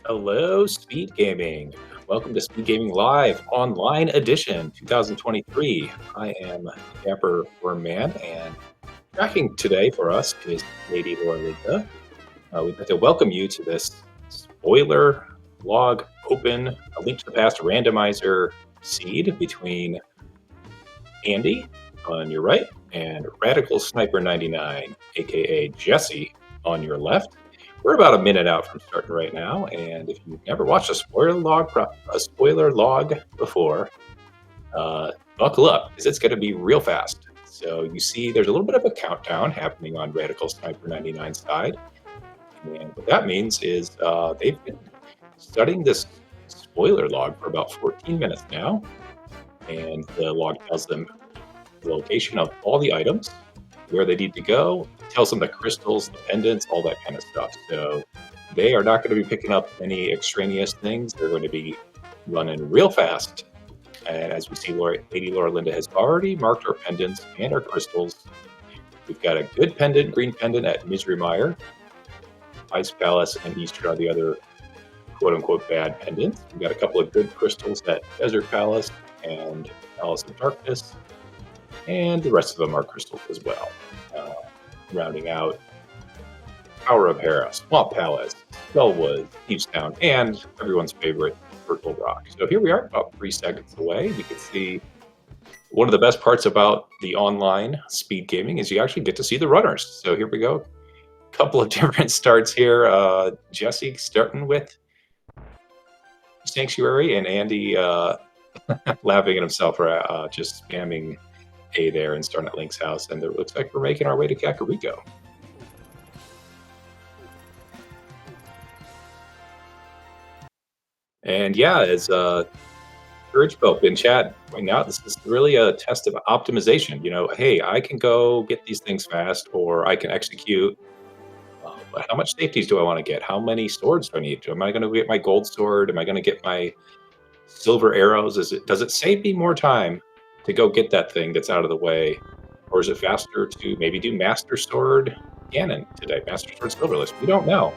Hello, Speed Gaming. Welcome to Speed Gaming Live Online Edition 2023. I am Dapper Wormman, and tracking today for us is Lady Lorlinda. We'd like to welcome you to this spoiler log open, a link to the past randomizer seed between Andy on your right and RadicalSniper99, aka Jesse, on your left. We're about a minute out from starting right now, and if you've never watched a spoiler log before, buckle up because it's going to be real fast. So you see, there's a little bit of a countdown happening on Radical Sniper 99 side, and what that means is they've been studying this spoiler log for about 14 minutes now, and the log tells them the location of all the items, where they need to go, tells them the crystals, the pendants, all that kind of stuff. So they are not going to be picking up any extraneous things. They're going to be running real fast. And as we see, Lady Lorlinda has already marked our pendants and our crystals. We've got a good pendant, green pendant at Misery Mire, Ice Palace, and Eastern are the other quote-unquote bad pendants. We've got a couple of good crystals at Desert Palace and Palace of Darkness, and the rest of them are crystals as well. Rounding out Tower of Hera, Swamp Palace, Bellwood, Thieves Town, and everyone's favorite Purple Rock. So here we are, about 3 seconds away. We can see one of the best parts about the online speed gaming is you actually get to see the runners. So here we go. A couple of different starts here. Jesse starting with Sanctuary, and Andy laughing at himself for just spamming A there and starting at Link's house. And it looks like we're making our way to Kakariko. And yeah, as Urgebope in chat pointing out, this is really a test of optimization. You know, hey, I can go get these things fast, or I can execute. But how much safeties do I want to get? How many swords do I need? Am I going to get my gold sword? Am I going to get my silver arrows? Does it save me more time to go get that thing that's out of the way, or is it faster to maybe do Master Sword Ganon today? Master Sword Silverless? We don't know.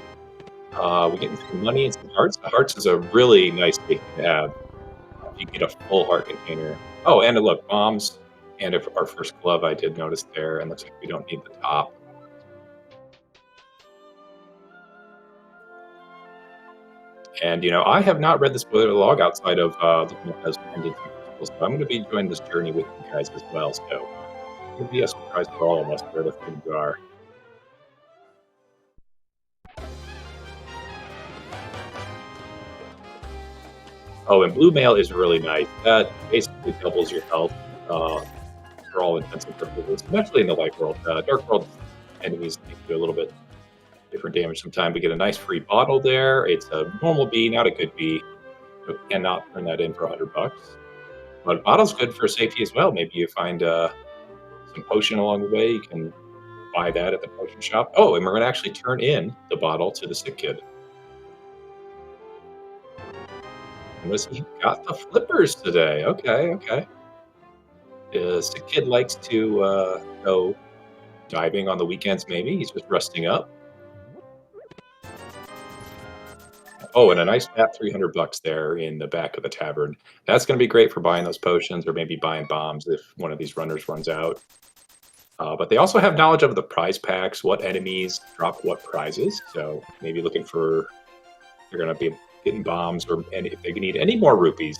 We get some money and some hearts. The hearts is a really nice thing to have. If you get a full heart container. Oh, and look, bombs. And if our first glove, I did notice there, and looks like we don't need the top. And, you know, I have not read the spoiler log outside of looking at those pendants and crystals, so I'm going to be enjoying this journey with you guys as well. So it'll be a surprise for all of us where the things are. Oh, and blue mail is really nice. That basically doubles your health for all intents and purposes, especially in the light world. Dark world enemies do a little bit different damage sometimes. We get a nice free bottle there. It's a normal B, not a good B. So cannot turn that in for $100. But bottle's good for safety as well. Maybe you find some potion along the way. You can buy that at the potion shop. Oh, and we're going to actually turn in the bottle to the sick kid. And he got the flippers today. Okay, okay. The sick kid likes to go diving on the weekends, maybe. He's just resting up. Oh, and a nice fat $300 there in the back of the tavern. That's going to be great for buying those potions or maybe buying bombs if one of these runners runs out. But they also have knowledge of the prize packs, what enemies drop what prizes. So maybe looking for, they're going to be getting bombs, and if they need any more rupees,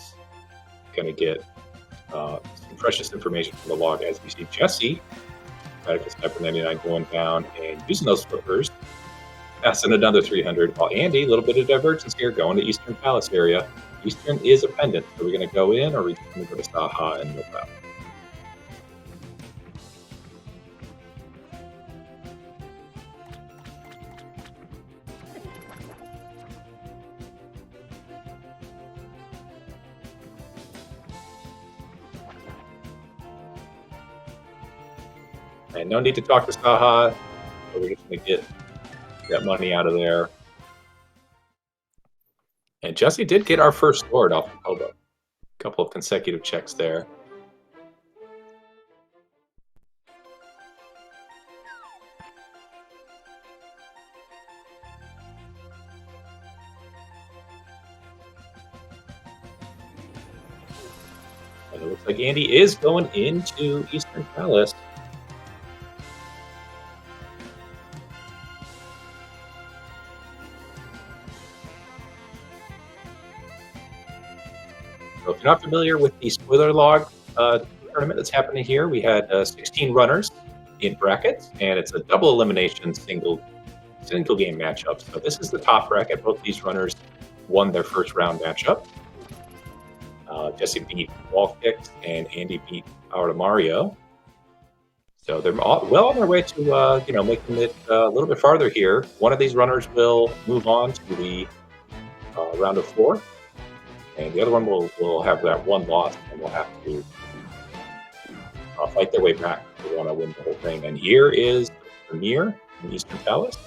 going to get some precious information from the log. As we see Jesse, RadicalSniper99 going down and using those flippers. That's another 300. While Andy, a little bit of divergence here, going to Eastern Palace area. Eastern is a pendant. Are we going to go in, or are we going to go to Saha and look up? And no need to talk to Saha. So we're just going to get that money out of there. And Jesse did get our first sword off of Hobo. A couple of consecutive checks there. It looks like Andy is going into Eastern Palace. So if you're not familiar with the spoiler log tournament that's happening here, we had 16 runners in brackets, and it's a double elimination single game matchup. So this is the top bracket. Both these runners won their first round matchup. Jesse beat Wall Kicks, and Andy beat Power Mario. So they're well on their way to making it a little bit farther here. One of these runners will move on to the round of 4. And the other one will have that one loss, and will have to fight their way back if they want to win the whole thing. And here is the premiere in Eastern Palace.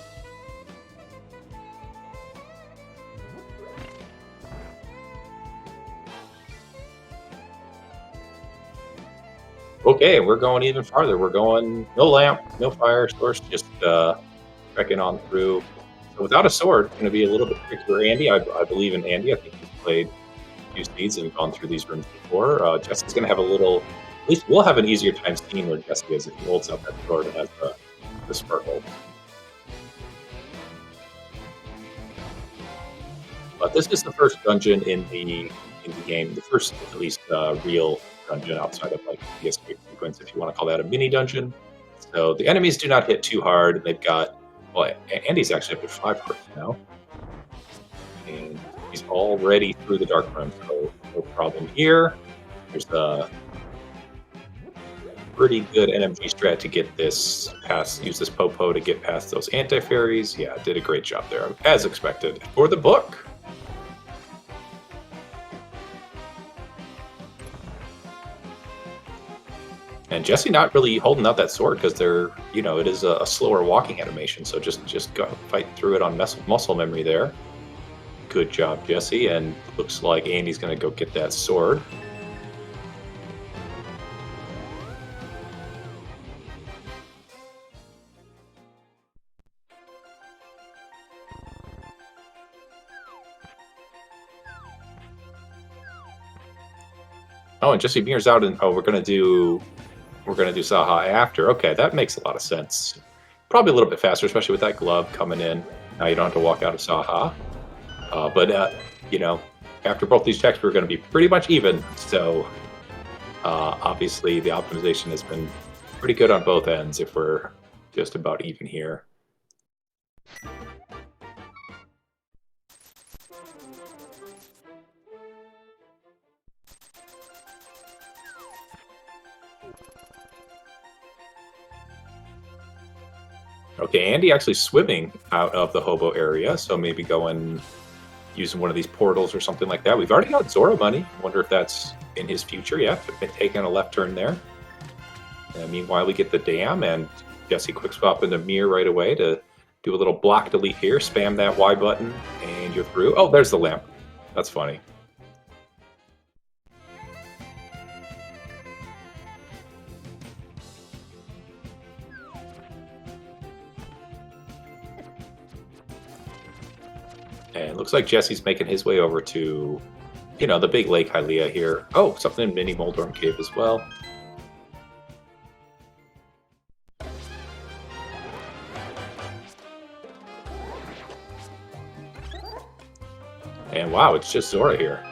Okay, we're going even farther. We're going no lamp, no fire source, just trekking on through. So without a sword, it's going to be a little bit trickier. Andy, I believe in Andy. I think he's played Thieves and gone through these rooms before. Jesse's going to have at least we'll have an easier time seeing where Jesse is if he holds up that sword and has the sparkle. But this is the first dungeon in the game, the first at least real dungeon outside of like the escape sequence, if you want to call that a mini dungeon. So the enemies do not hit too hard. They've got Andy's actually up to 5 hearts now. And he's already through the dark room, so no problem here. There's a pretty good NMG strat to get this past, use this Popo to get past those anti-fairies. Yeah, did a great job there, as expected. For the book. And Jesse not really holding out that sword because it is a slower walking animation, so just go fight through it on muscle memory there. Good job, Jesse, and looks like Andy's going to go get that sword. Oh, and Jesse mirrors out, and we're going to do Saha after. Okay, that makes a lot of sense. Probably a little bit faster, especially with that glove coming in. Now you don't have to walk out of Saha. But after both these checks, we're going to be pretty much even. So obviously the optimization has been pretty good on both ends if we're just about even here. Okay, Andy actually swimming out of the hobo area, so maybe using one of these portals or something like that. We've already got Zora money. I wonder if that's in his future. Yeah, taking a left turn there. And meanwhile, we get the dam, and Jesse quick swap into Mir right away to do a little block delete here. Spam that Y button, and you're through. Oh, there's the lamp. That's funny. And it looks like Jesse's making his way over to, the big Lake Hylia here. Oh, something in Mini Moldorm Cave as well. And wow, it's just Zora here.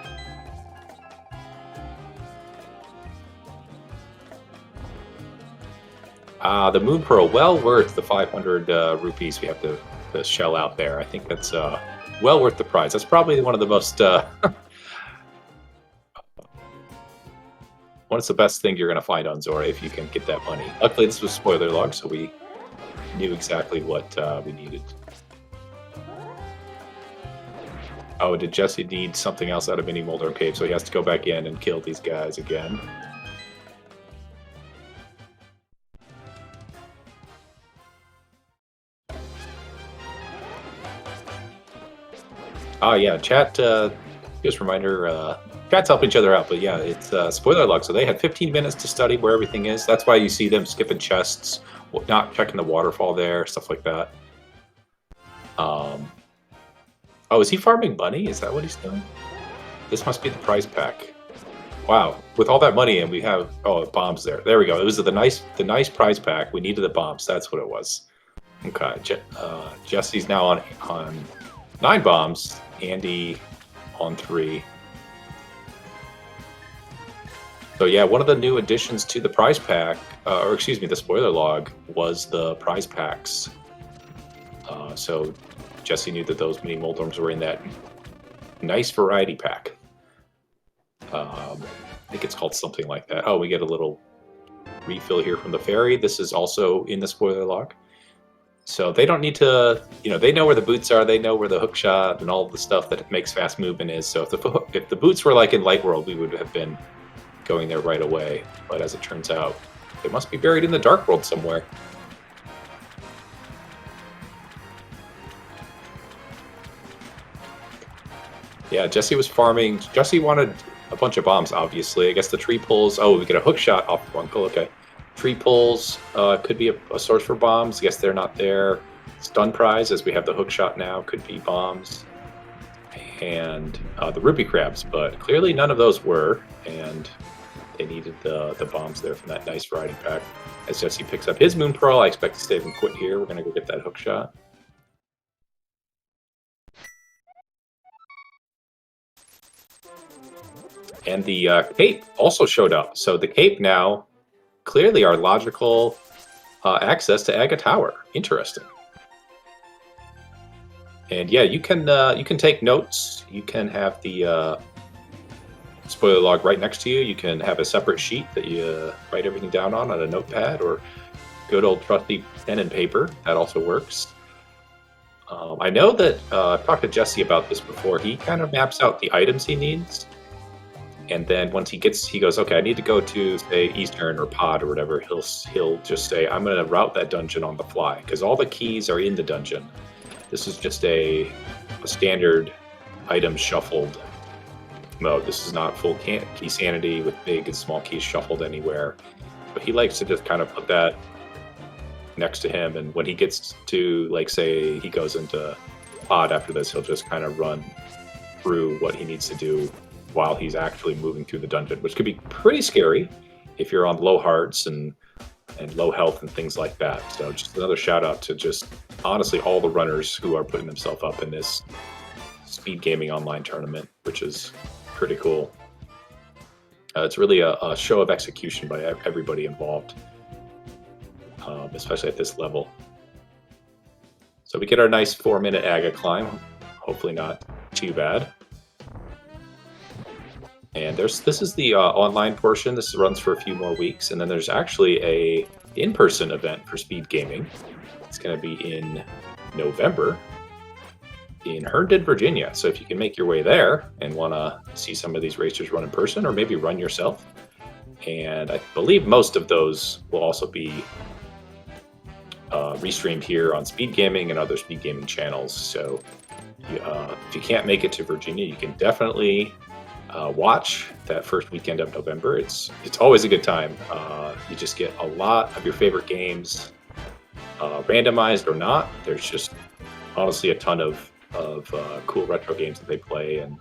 The Moon Pearl, well worth the 500 rupees we have to shell out there. I think that's well worth the prize. That's probably one of the most... what's the best thing you're going to find on Zora if you can get that money? Luckily, this was spoiler log, so we knew exactly what we needed. Oh, did Jesse need something else out of Mini Moldorm Cave, so he has to go back in and kill these guys again. Oh yeah, chat, just a reminder, chat's helping each other out, but yeah, it's spoiler log, so they had 15 minutes to study where everything is. That's why you see them skipping chests, not checking the waterfall there, stuff like that. Oh, is he farming money? Is that what he's doing? This must be the prize pack. Wow, with all that money and we have bombs there. There we go. It was the nice prize pack. We needed the bombs. That's what it was. Okay, Jesse's now on 9 bombs. Andy on 3. So yeah, one of the new additions to the prize pack, or excuse me, the spoiler log, was the prize packs. So Jesse knew that those mini Moldorms were in that nice variety pack. I think it's called something like that. Oh, we get a little refill here from the fairy. This is also in the spoiler log. So they don't need to, they know where the boots are. They know where the hook shot and all the stuff that makes fast movement is. So if the boots were like in Light World, we would have been going there right away. But as it turns out, they must be buried in the Dark World somewhere. Yeah, Jesse was farming. Jesse wanted a bunch of bombs, obviously. I guess the tree pulls. Oh, we get a hook shot off of Uncle. Okay. Tree pulls could be a source for bombs. I guess they're not there. Stun prize, as we have the hook shot now, could be bombs. And the ruby crabs, but clearly none of those were. And they needed the bombs there from that nice variety pack. As Jesse picks up his Moon Pearl, I expect to save him quit here. We're going to go get that hook shot. And the cape also showed up. So the cape now clearly our logical access to Aga Tower. Interesting. And yeah, you can take notes. You can have the spoiler log right next to you. You can have a separate sheet that you write everything down on a notepad, or good old trusty pen and paper. That also works. I know that I've talked to Jesse about this before. He kind of maps out the items he needs. And then once he goes, okay, I need to go to, say, Eastern or Pod or whatever, he'll just say, I'm going to route that dungeon on the fly, because all the keys are in the dungeon. This is just a standard item shuffled mode. This is not full key sanity with big and small keys shuffled anywhere. But he likes to just kind of put that next to him, and when he gets to, like, say, he goes into Pod after this, he'll just kind of run through what he needs to do while he's actually moving through the dungeon, which could be pretty scary if you're on low hearts and low health and things like that. So just another shout out to just honestly all the runners who are putting themselves up in this Speedgaming online tournament, which is pretty cool. It's really a show of execution by everybody involved, especially at this level. So we get our nice 4-minute Aga climb, hopefully not too bad. And this is the online portion. This runs for a few more weeks, and then there's actually a in-person event for Speedgaming. It's going to be in November in Herndon, Virginia. So if you can make your way there and want to see some of these racers run in person, or maybe run yourself, and I believe most of those will also be restreamed here on Speedgaming and other Speedgaming channels. So if you can't make it to Virginia, you can definitely watch that first weekend of November. It's always a good time. You just get a lot of your favorite games, randomized or not. There's just honestly a ton of cool retro games that they play, and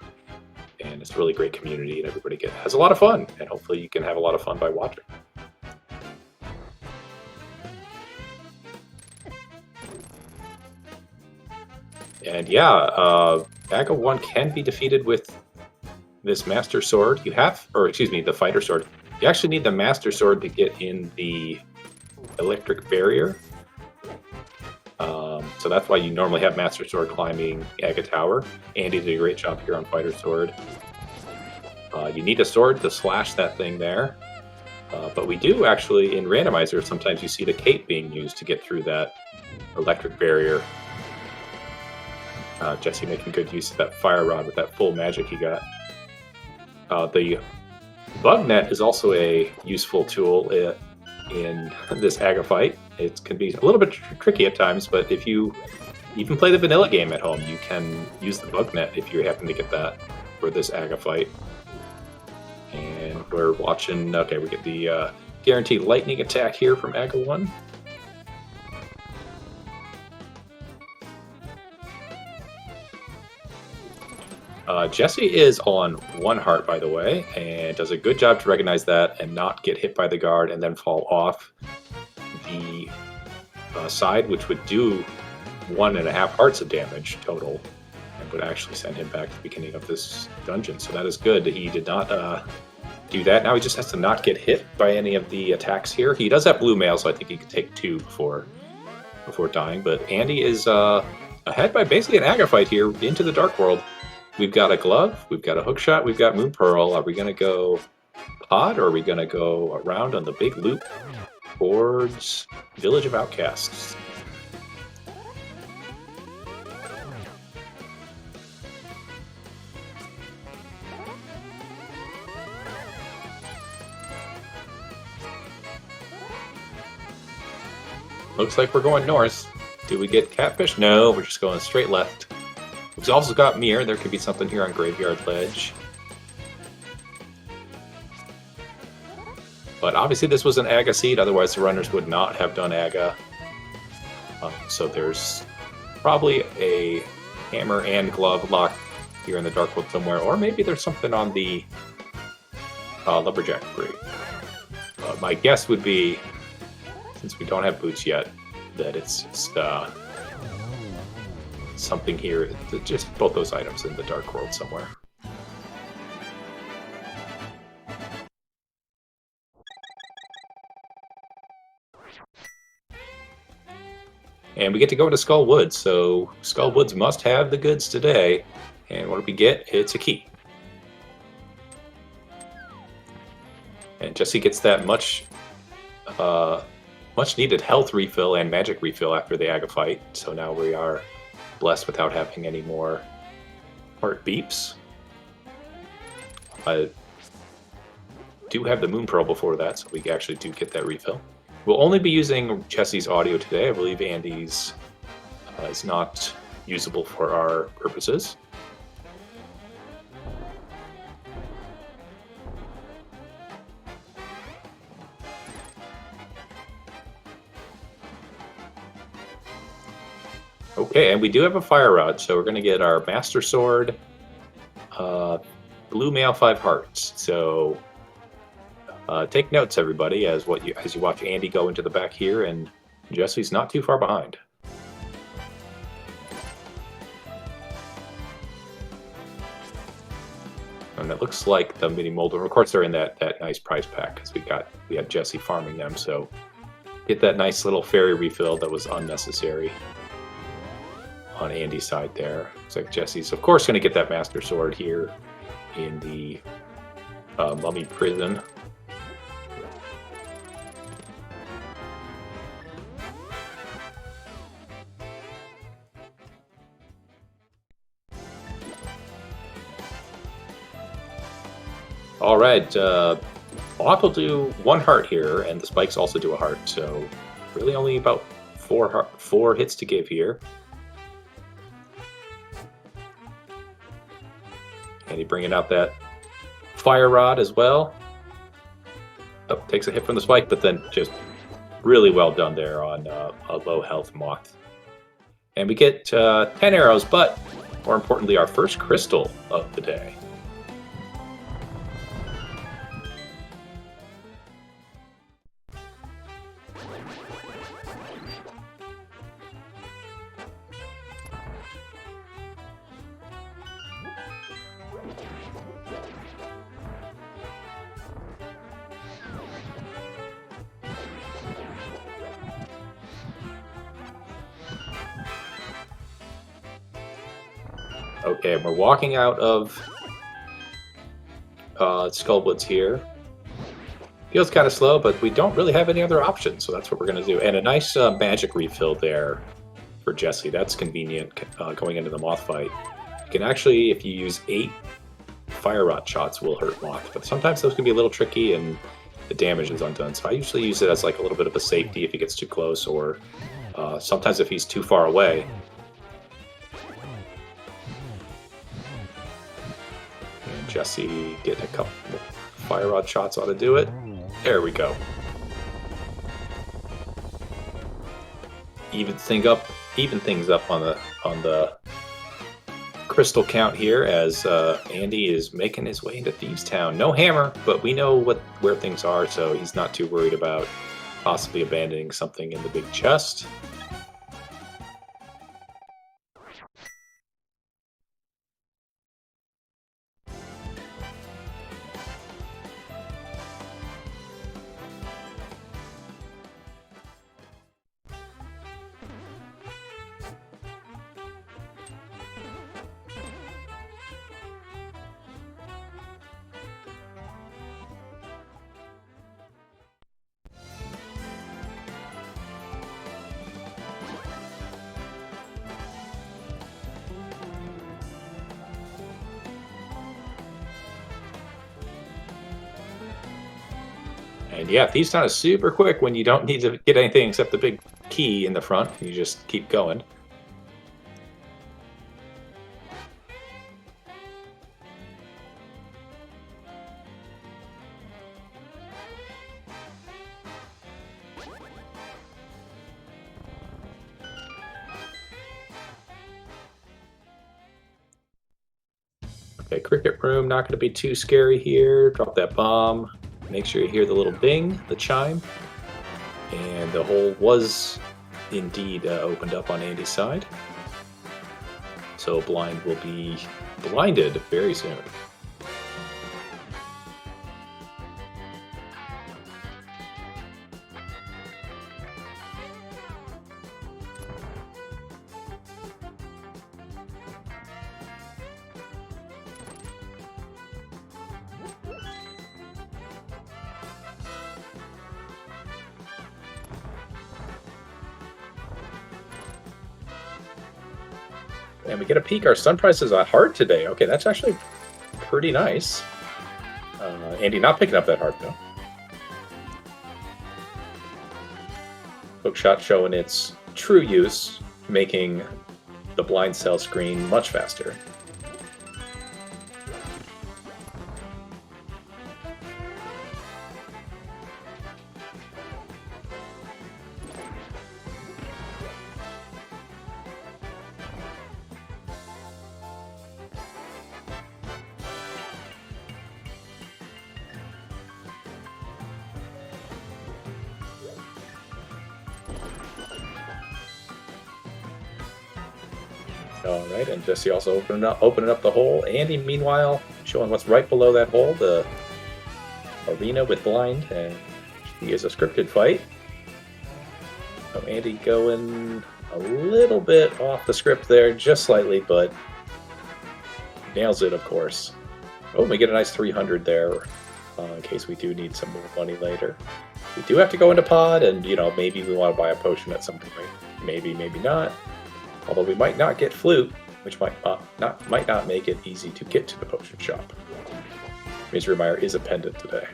it's a really great community, and everybody has a lot of fun, and hopefully you can have a lot of fun by watching. And yeah, Aga 1 can be defeated with this Master Sword. The Fighter Sword. You actually need the Master Sword to get in the Electric Barrier. So that's why you normally have Master Sword climbing Aga Tower. Andy did a great job here on Fighter Sword. You need a sword to slash that thing there. But we do actually, in Randomizer, sometimes you see the cape being used to get through that Electric Barrier. Jesse making good use of that Fire Rod with that full magic he got. The bug net is also a useful tool in this Aga fight. It can be a little bit tricky at times, but if you even play the vanilla game at home, you can use the bug net if you happen to get that for this Aga fight. And we're watching, okay, we get the guaranteed lightning attack here from Aga 1. Jesse is on 1 heart, by the way, and does a good job to recognize that and not get hit by the guard and then fall off the side, which would do 1.5 hearts of damage total, and would actually send him back to the beginning of this dungeon. So that is good. He did not do that. Now he just has to not get hit by any of the attacks here. He does have blue mail, so I think he can take 2 before dying. But Andy is ahead by basically an Aga fight here into the Dark World. We've got a glove, we've got a hook shot, we've got Moon Pearl. Are we going to go pod, or are we going to go around on the big loop towards Village of Outcasts? Looks like we're going north. Do we get catfish? No, we're just going straight left. We've also got Mirror. There could be something here on Graveyard Ledge. But obviously this was an Aga seed, otherwise the runners would not have done Aga. So there's probably a hammer and glove lock here in the Dark World somewhere, or maybe there's something on the Lumberjack Brig. My guess would be, since we don't have boots yet, that it's just something here, just both those items in the Dark World somewhere. And we get to go into Skull Woods, so Skull Woods must have the goods today. And what do we get? It's a key. And Jesse gets that much needed health refill and magic refill after the Aga fight, so now we are blessed without having any more heart beeps. I do have the Moon Pearl before that, so we actually do get that refill. We'll only be using Jesse's audio today. I believe Andy's is not usable for our purposes. Okay, and we do have a Fire Rod, so we're going to get our Master Sword, Blue Mail 5 Hearts. So take notes, everybody, as you watch Andy go into the back here, and Jesse's not too far behind. And it looks like the mini Molder, of course, they're in that nice prize pack because we had Jesse farming them. So get that nice little fairy refill that was unnecessary on Andy's side there. Looks like Jesse's, of course, going to get that Master Sword here in the Mummy Prison. All right, Moth will do 1 heart here, and the spikes also do a heart, so really only about 4 hits to give here. And he bringing out that Fire Rod as well. Oh, takes a hit from the spike, but then just really well done there on a low health Moth. And we get 10 arrows, but more importantly, our first crystal of the day. Okay, we're walking out of Skullwoods here. Feels kind of slow, but we don't really have any other options, so that's what we're going to do. And a nice magic refill there for Jesse. That's convenient going into the Moth fight. You can actually, if you use 8 Fire Rod shots, will hurt Moth, but sometimes those can be a little tricky and the damage is undone. So I usually use it as like a little bit of a safety if he gets too close, or sometimes if he's too far away. Jesse getting a couple Fire Rod shots ought to do it. There we go. Even things up on the crystal count here as Andy is making his way into Thieves Town. No hammer, but we know where things are, so he's not too worried about possibly abandoning something in the big chest. And yeah, Thieves Town is super quick when you don't need to get anything except the big key in the front. You just keep going. Okay, Cricket Room, not going to be too scary here. Drop that bomb. Make sure you hear the little bing, the chime. And the hole was indeed opened up on Andy's side. So Blind will be blinded very soon. And we get a peek. Our Sun Prize is a heart today. Okay, that's actually pretty nice. Andy not picking up that heart, though. Hookshot showing its true use, making the blind cell screen much faster. All right, and Jesse also opening up the hole. Andy, meanwhile, showing what's right below that hole, the arena with Blind, and he is a scripted fight. So Andy going a little bit off the script there, just slightly, but nails it, of course. Oh, we get a nice 300 there, in case we do need some more money later. We do have to go into pod, and, you know, maybe we want to buy a potion at some point. Maybe, maybe not. Although we might not get Flute, which might not make it easy to get to the potion shop. Misery Mire is a pendant today.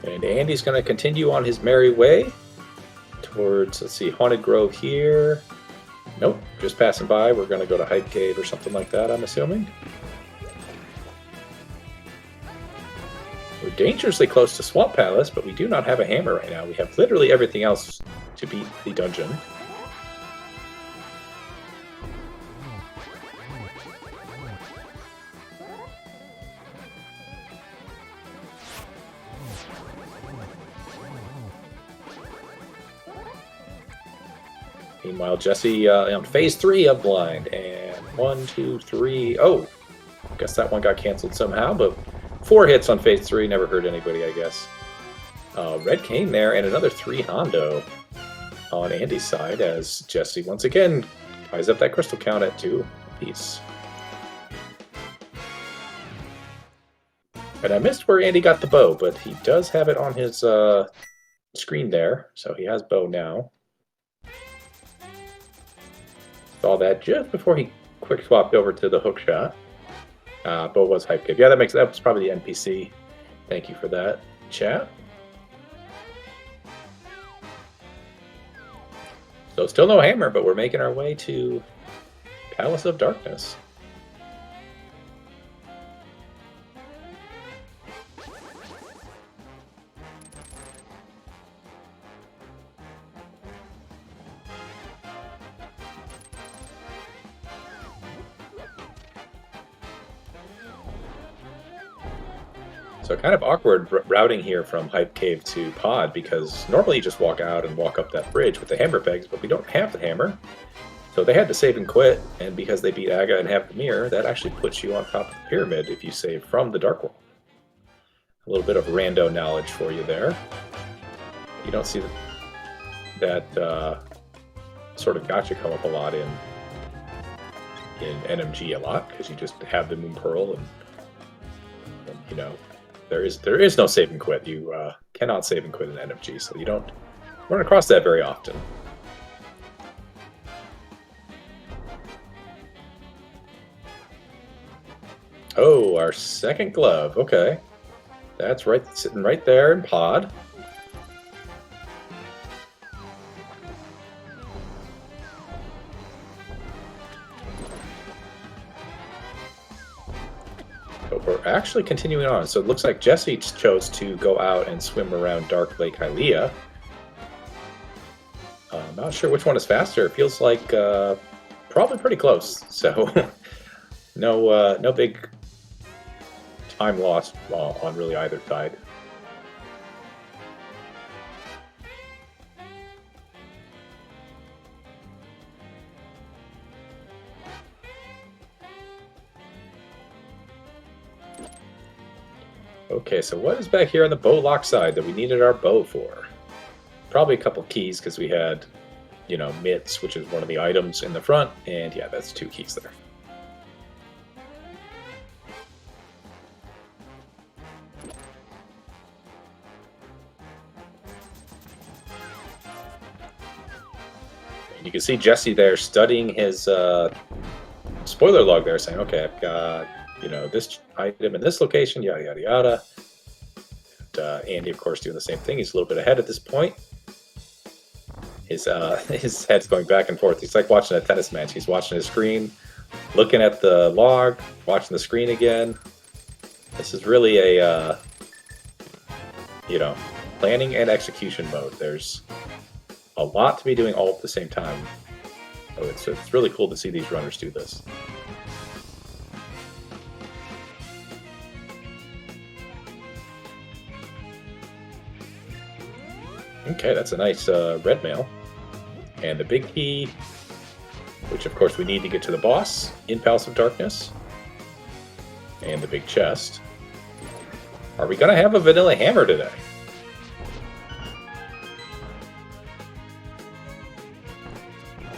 And Andy's going to continue on his merry way towards, let's see, Haunted Grove here. Nope, just passing by. We're going to go to Hype Cave or something like that, I'm assuming. We're dangerously close to Swamp Palace, but we do not have a hammer right now. We have literally everything else to beat the dungeon. Meanwhile, Jesse on phase 3 of Blind, and 1, 2, 3. Oh, guess that one got canceled somehow, but 4 hits on phase 3 never hurt anybody, I guess. Red Cane there, and another 3 Hondo on Andy's side as Jesse once again ties up that crystal count at 2 apiece. And I missed where Andy got the bow, but he does have it on his screen there, so he has bow now. Saw that just before he quick swapped over to the hook shot. Bow was Hype Cave. Yeah, that was probably the NPC. Thank you for that, chat. So still no hammer, but we're making our way to Palace of Darkness. So kind of awkward routing here from Hype Cave to Pod, because normally you just walk out and walk up that bridge with the hammer pegs, but we don't have the hammer. So they had to save and quit, and because they beat Aga and have the mirror, that actually puts you on top of the pyramid if you save from the Dark World. A little bit of rando knowledge for you there. You don't see that sort of gotcha come up a lot in NMG a lot, because you just have the Moon Pearl, and you know, there is no save and quit. You cannot save and quit in NMG, so you don't run across that very often. Oh, our second glove. Okay, that's right, sitting right there in Pod. But we're actually continuing on. So it looks like Jesse chose to go out and swim around Dark Lake Hylia. I'm not sure which one is faster. It feels like probably pretty close. So no big time lost on really either side. Okay, so what is back here on the bow lock side that we needed our bow for? Probably a couple keys, because we had, you know, mitts, which is one of the items in the front, and yeah, that's 2 keys there. And you can see Jesse there studying his spoiler log there, saying, okay, I've got, you know, this item in this location, yada, yada, yada. And Andy, of course, doing the same thing. He's a little bit ahead at this point. His head's going back and forth. He's like watching a tennis match. He's watching his screen, looking at the log, watching the screen again. This is really a, you know, planning and execution mode. There's a lot to be doing all at the same time. So it's really cool to see these runners do this. Okay, that's a nice red mail. And the big key, which of course we need to get to the boss in Palace of Darkness. And the big chest. Are we going to have a vanilla hammer today?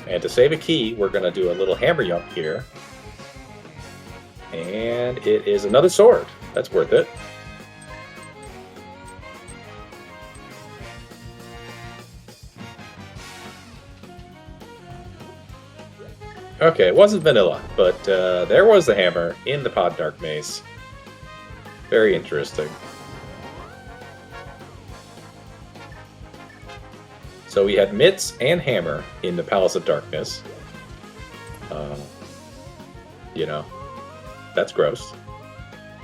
And to save a key, we're going to do a little hammer jump here. And it is another sword. That's worth it. Okay, it wasn't vanilla, but there was the hammer in the Pod Dark Maze. Very interesting. So we had mitts and hammer in the Palace of Darkness. You know, that's gross.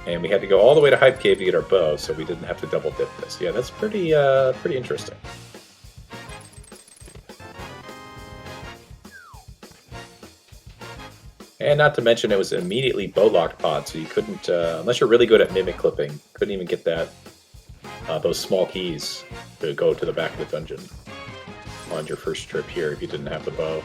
And we had to go all the way to Hype Cave to get our bow, so we didn't have to double dip this. Yeah, that's pretty interesting. And not to mention, it was immediately bow-locked pod, so you couldn't, unless you're really good at mimic clipping, couldn't even get that those small keys to go to the back of the dungeon on your first trip here if you didn't have the bow.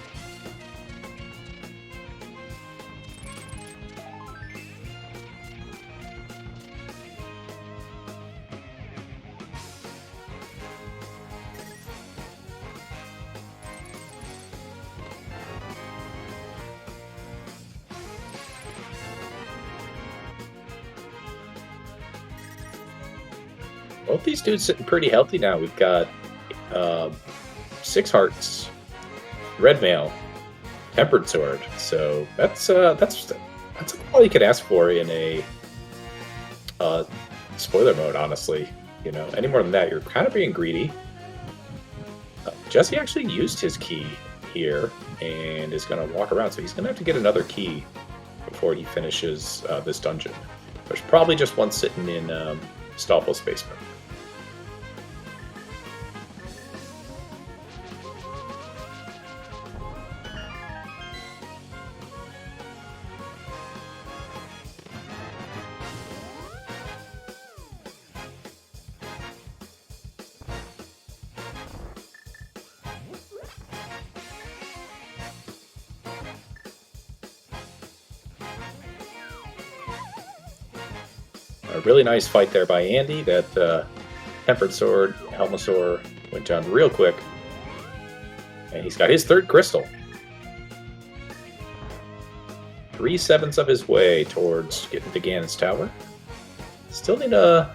Both these dudes sitting pretty healthy now. We've got 6 hearts, red mail, tempered sword. So that's all you could ask for in a spoiler mode. Honestly, you know, any more than that, you're kind of being greedy. Jesse actually used his key here and is going to walk around. So he's going to have to get another key before he finishes this dungeon. There's probably just one sitting in Stolfos' basement. A really nice fight there by Andy. That Tempered Sword, Helmosaur went down real quick. And he's got his third crystal. 3/7 of his way towards getting to Ganon's Tower. Still need a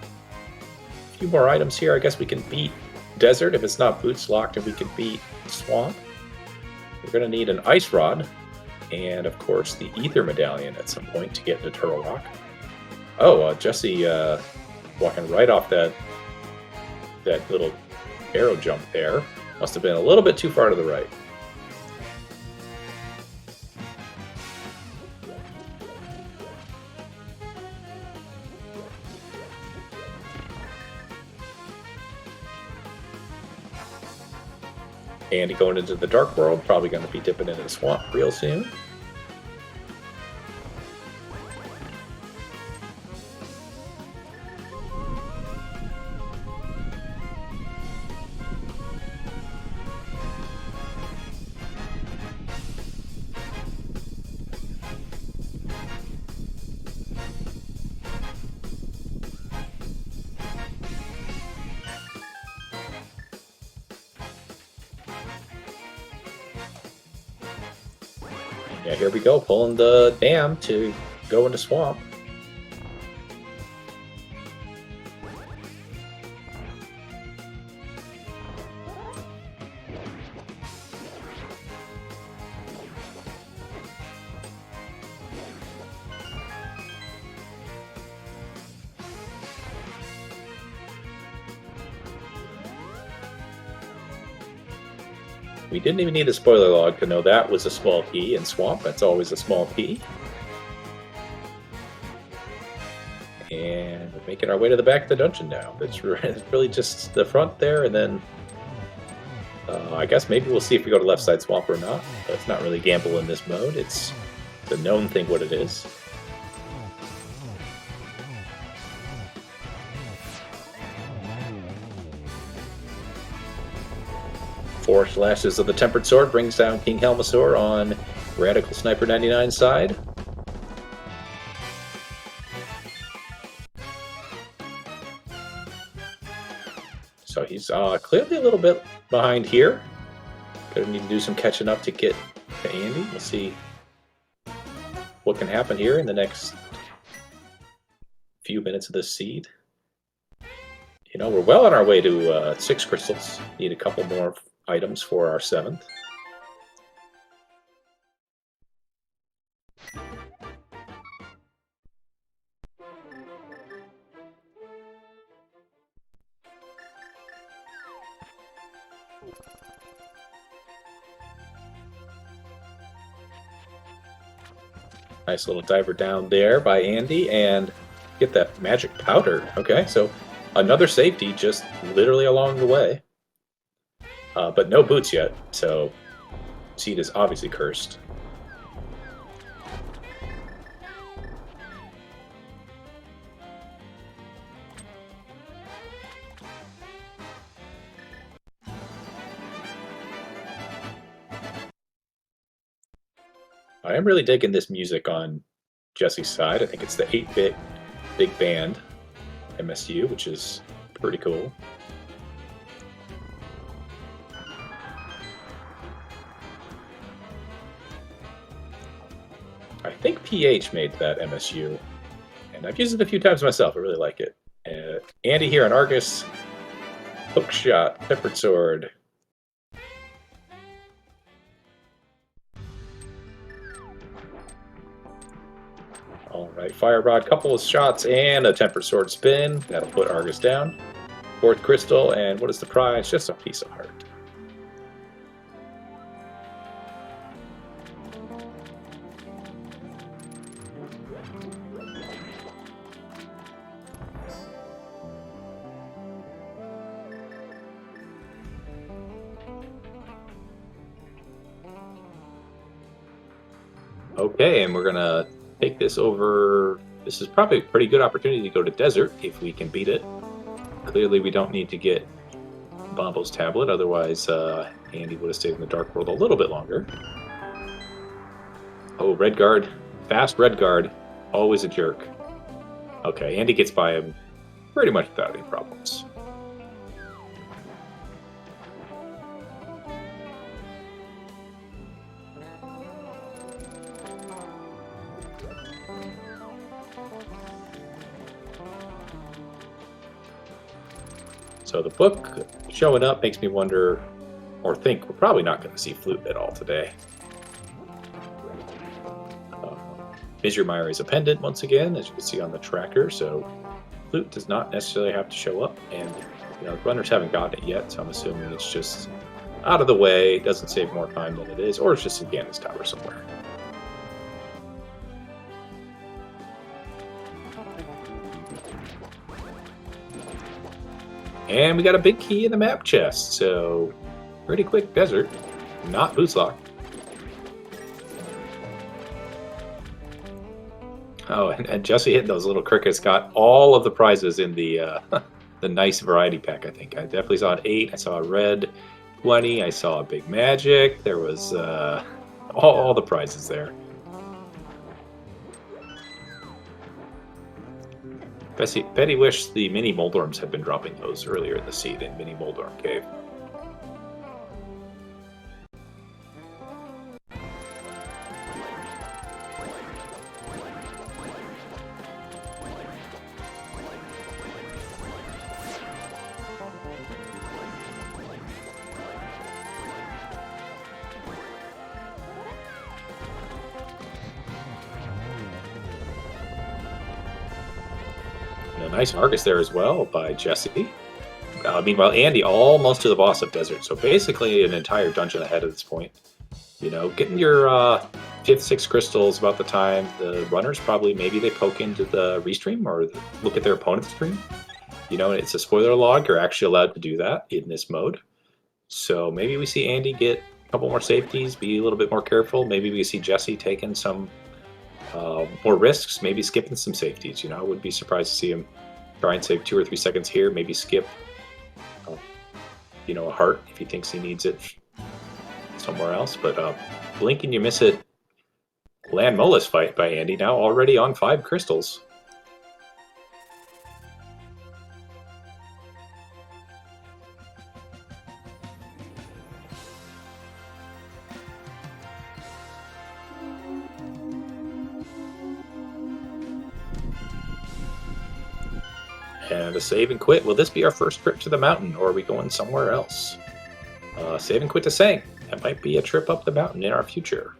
few more items here. I guess we can beat Desert if it's not Boots locked, and we can beat Swamp. We're going to need an Ice Rod, and of course the Ether Medallion at some point to get into Turtle Rock. Oh, Jesse walking right off that little arrow jump there. Must have been a little bit too far to the right. Andy going into the Dark World, probably going to be dipping into the swamp real soon. Yeah, here we go, pulling the dam to go into Swamp. We didn't even need a spoiler log to know that was a small P in Swamp. That's always a small P. And we're making our way to the back of the dungeon now. It's really just the front there, and then I guess maybe we'll see if we go to left side Swamp or not. But it's not really gamble in this mode. It's a known thing what it is. Four slashes of the Tempered Sword brings down King Helmosaur on RadicalSniper99's side. So he's clearly a little bit behind here. Gonna need to do some catching up to get to Andy. We'll see what can happen here in the next few minutes of this seed. You know, we're well on our way to 6 crystals. Need a couple more items for our 7th. Nice little diver down there by Andy, and get that magic powder. Okay, so another safety just literally along the way. But no boots yet, so seed is obviously cursed. I am really digging this music on Jesse's side. I think it's the 8-bit big band MSU, which is pretty cool. I think PH made that MSU, and I've used it a few times myself. I really like it. Andy here on Argus. Hook shot, Tempered Sword. Alright, Fire Rod, couple of shots, and a Tempered Sword spin. That'll put Argus down. 4th crystal, and what is the prize? Just a piece of heart. Okay, and we're gonna take this over. This is probably a pretty good opportunity to go to desert if we can beat it. Clearly, we don't need to get Bombo's tablet, otherwise Andy would have stayed in the Dark World a little bit longer. Oh, red guard. Fast red guard. Always a jerk. Okay, Andy gets by him pretty much without any problems. So the book showing up makes me wonder, or think, we're probably not going to see Flute at all today. Mizurmeyer is a pendant once again, as you can see on the tracker, so Flute does not necessarily have to show up, and the runners haven't gotten it yet, so I'm assuming it's just out of the way, doesn't save more time than it is, or it's just in Ganon's tower somewhere. And we got a big key in the map chest, so pretty quick desert, not boost lock. Oh, and Jesse hitting those little crickets got all of the prizes in the the nice variety pack, I think. I definitely saw an 8, I saw a red 20, I saw a big magic, there was all the prizes there. Betty wished the mini Moldorms had been dropping those earlier in the seed in Mini Moldorm Cave. A nice Argus there as well by Jesse. Meanwhile, Andy almost to the boss of Desert, so basically an entire dungeon ahead at this point. Getting your 5th, 6th crystals about the time the runners probably, maybe they poke into the restream or look at their opponent's stream. It's a spoiler log, you're actually allowed to do that in this mode. So maybe we see Andy get a couple more safeties, be a little bit more careful. Maybe we see Jesse taking some more risks, maybe skipping some safeties. I wouldn't be surprised to see him try and save 2 or 3 seconds here, maybe skip a heart if he thinks he needs it somewhere else. But blink and you miss it. Land Molus fight by Andy, now already on 5 crystals. And a save and quit. Will this be our first trip to the mountain, or are we going somewhere else? Save and quit to Sang. That might be a trip up the mountain in our future.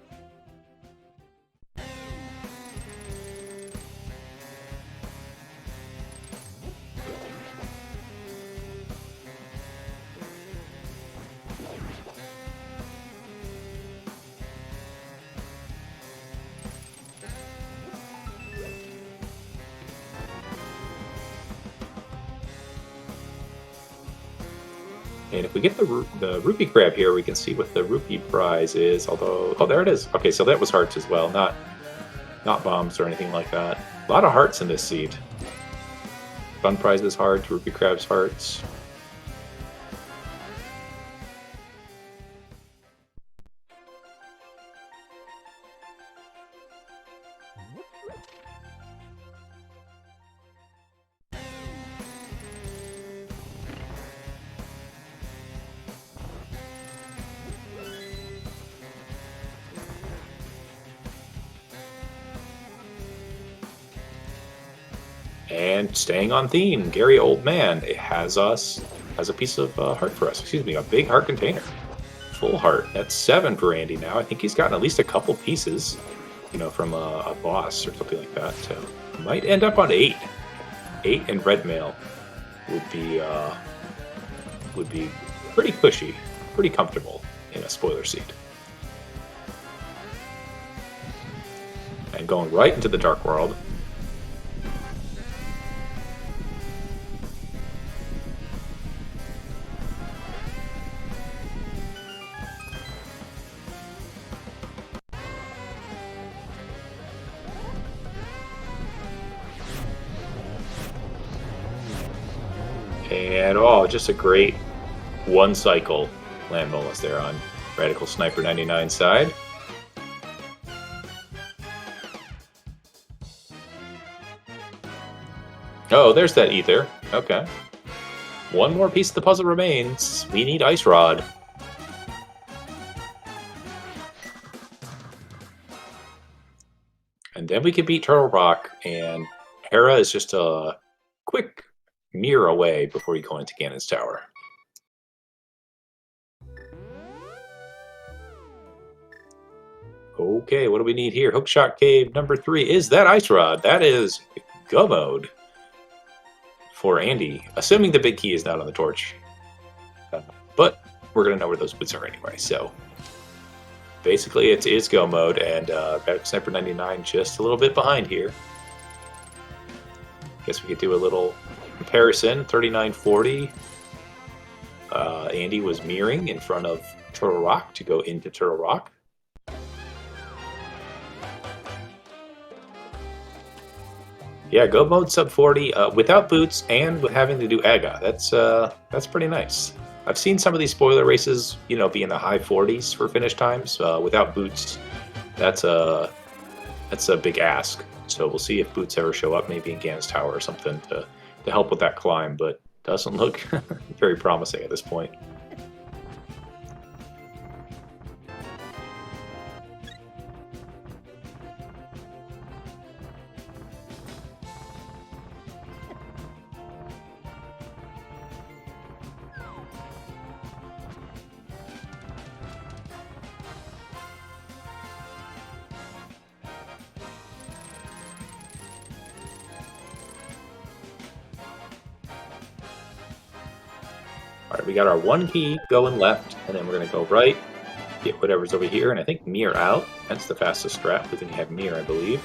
And if we get the rupee crab here, we can see what the rupee prize is. Although, oh, there it is. Okay, so that was hearts as well, not bombs or anything like that. A lot of hearts in this seed. Fun prizes hearts, rupee crabs hearts. And staying on theme, Gary Old Man has a piece of heart for us. Excuse me, a big heart container. Full heart. That's 7 for Andy now. I think he's gotten at least a couple pieces, from a boss or something like that. So might end up on 8. 8 and red mail would be pretty cushy, pretty comfortable in a spoiler seed. And going right into the Dark World. And oh, just a great one cycle land bonus there on RadicalSniper99 side. Oh, there's that ether. Okay. One more piece of the puzzle remains. We need Ice Rod. And then we can beat Turtle Rock, and Hera is just a quick mirror away before you go into Ganon's Tower. Okay, what do we need here? Hookshot Cave number 3 is that Ice Rod. That is go mode for Andy, assuming the big key is not on the torch. But we're going to know where those bits are anyway, so basically it is go mode, and RadicalSniper99 just a little bit behind here. Guess we could do a little comparison. 3940. Andy was mirroring in front of Turtle Rock to go into Turtle Rock. Yeah, go mode sub 40 without boots and with having to do Aga. That's pretty nice. I've seen some of these spoiler races, you know, be in the high 40s for finish times without boots. That's a big ask. So we'll see if boots ever show up, maybe in Ganon's Tower or something to help with that climb. But doesn't look very promising at this point. Alright, we got our one key going left, and then we're going to go right, get whatever's over here, and I think mirror out. That's the fastest strat, but then you have mirror, I believe.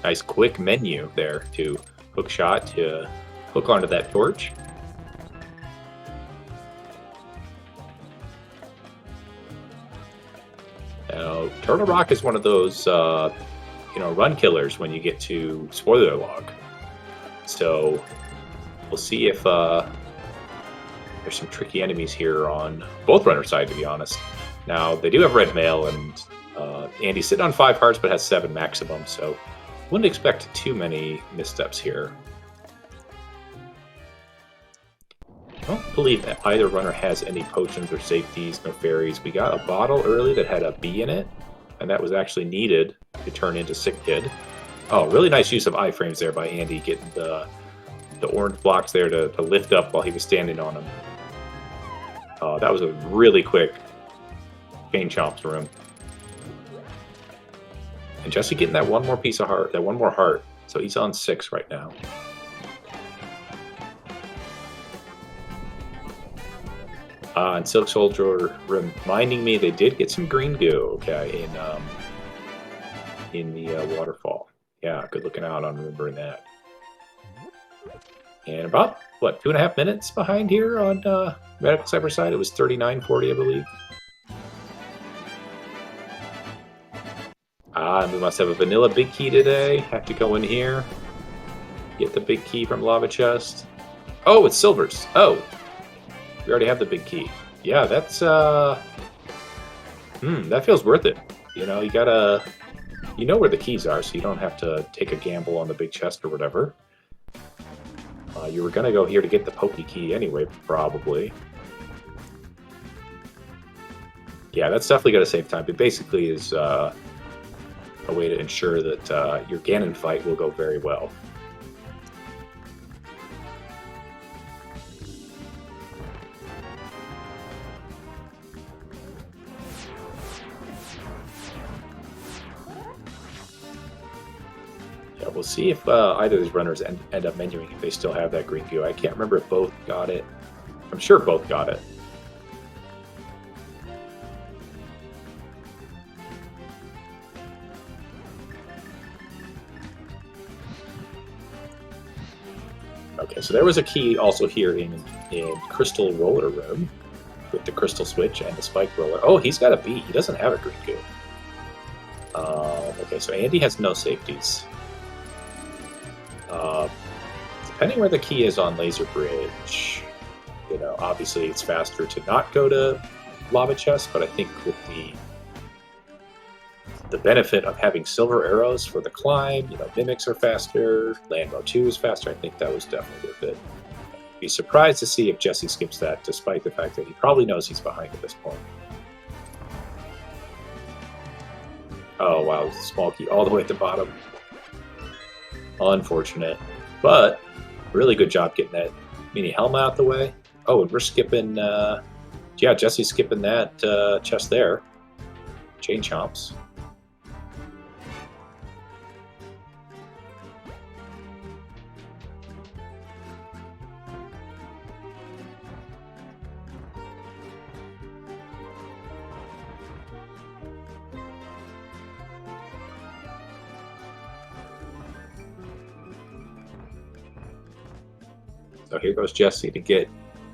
Nice quick menu there to hook shot to hook onto that torch. Now, Turtle Rock is one of those, you know, run killers when you get to spoiler log. So we'll see if there's some tricky enemies here on both runner side, to be honest. Now, they do have red mail, and Andy's sitting on 5 hearts, but has 7 maximum, so wouldn't expect too many missteps here. I don't believe that either runner has any potions or safeties, no fairies. We got a bottle early that had a bee in it, and that was actually needed to turn into Sick Kid. Oh, really nice use of iframes there by Andy, getting the orange blocks there to lift up while he was standing on them. That was a really quick Chain Chomp's room. And Jesse getting that one more piece of heart, that one more heart. So he's on 6 right now. And Silk Soldier reminding me they did get some green goo, okay, in the waterfall. Yeah, good looking out on remembering that. And about, what, 2.5 minutes behind here on RadicalSniper side? It was 39:40, I believe. And we must have a vanilla big key today. Have to go in here, get the big key from lava chest. Oh, it's silvers. Oh, we already have the big key. Yeah, that's that feels worth it. You know, you gotta, you know where the keys are, so you don't have to take a gamble on the big chest or whatever. You were gonna go here to get the pokey key anyway, probably. Yeah, that's definitely gonna save time. It basically is a way to ensure that your Ganon fight will go very well. Yeah, we'll see if either of these runners end up menuing if they still have that green goo. I can't remember if both got it. I'm sure both got it. Okay, so there was a key also here in Crystal Roller Room. with the crystal switch and the spike roller. Oh, he's got a B. He doesn't have a green goo. Okay, so Andy has no safeties. Depending where the key is on Laser Bridge, you know, obviously it's faster to not go to Lava Chest, but I think with the benefit of having silver arrows for the climb, you know, mimics are faster, Landmo 2 is faster, I think that was definitely worth it. Be surprised to see if Jesse skips that, despite the fact that he probably knows he's behind at this point. Oh wow, small key all the way at the bottom. Unfortunate, but really good job getting that mini helmet out the way. Oh, and we're skipping, yeah, Jesse's skipping that chest there. Chain chomps. So here goes Jesse to get.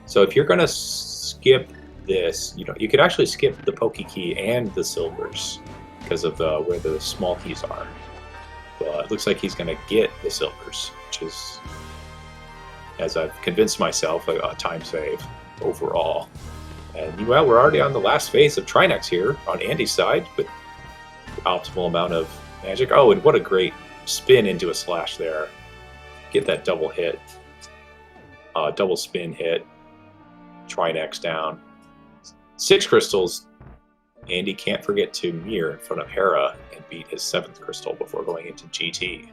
So if you're gonna skip this, you know, you could actually skip the Poke Key and the silvers because of where the small keys are. But it looks like he's gonna get the silvers, which is, as I've convinced myself, a time save overall. And well, we're already on the last phase of Trinex here on Andy's side with the optimal amount of magic. Oh, and what a great spin into a slash there. Get that double hit. Double spin hit, Trinex down. 6 crystals. Andy can't forget to mirror in front of Hera and beat his 7th crystal before going into GT.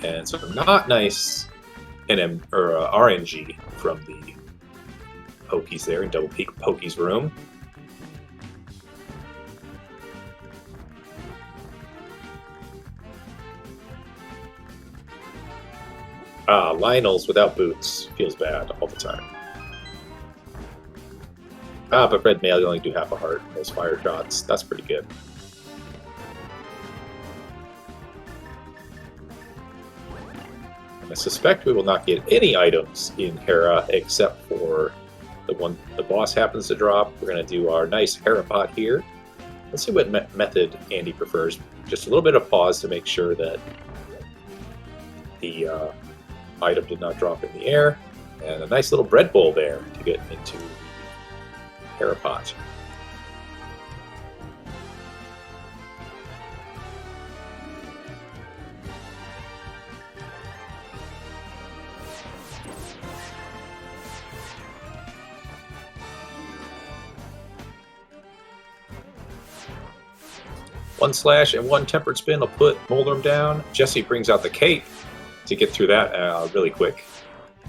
And so not nice NM or RNG from the Pokies there in Double Peak Pokies room. Lionel's without boots feels bad all the time. But Red Mail, you only do half a heart. Those fire shots, that's pretty good. I suspect we will not get any items in Hera except for the one the boss happens to drop. We're going to do our nice Hera pot here. Let's see what method Andy prefers. Just a little bit of pause to make sure that the item did not drop in the air. And a nice little bread bowl there to get into Hera pot. One slash and one tempered spin will put Moldrum down. Jesse brings out the cape to get through that really quick.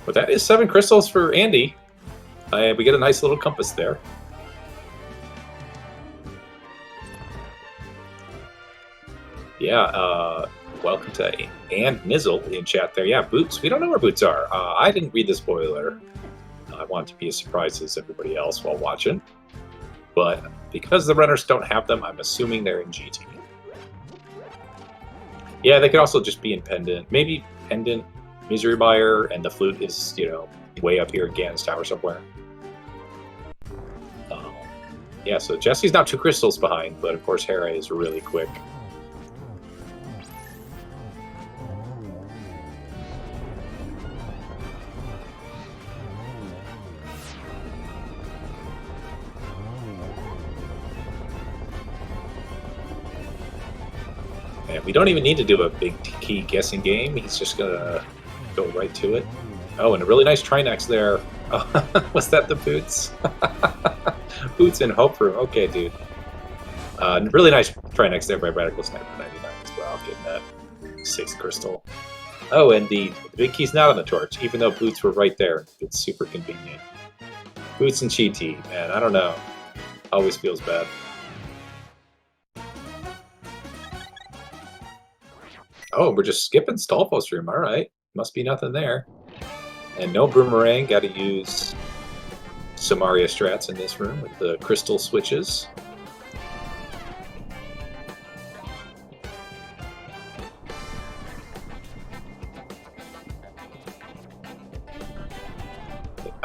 But that is 7 crystals for Andy. We get a nice little compass there. Yeah, welcome to and Nizzle in chat there. Yeah, boots. We don't know where boots are. I didn't read the spoiler. I want to be as surprised as everybody else while watching. But because the runners don't have them, I'm assuming they're in GT. Yeah, they could also just be in Pendant. Maybe Pendant, Misery Buyer, and the flute is, you know, way up here in Ganon's Tower somewhere. Yeah, so Jesse's not 2 crystals behind, but of course Hera is really quick. And we don't even need to do a big key guessing game. He's just gonna go right to it. Oh, and a really nice Trinex there. Oh, was that the boots? Boots in Hope Room. Okay, dude. Really nice Trinex there by RadicalSniper99 as well, getting that 6th crystal. Oh, and the big key's not on the torch, even though boots were right there. It's super convenient. Boots and GT, man, I don't know. Always feels bad. Oh, we're just skipping Stallpost Room. All right. Must be nothing there. And no Boomerang. Got to use Samaria strats in this room with the crystal switches.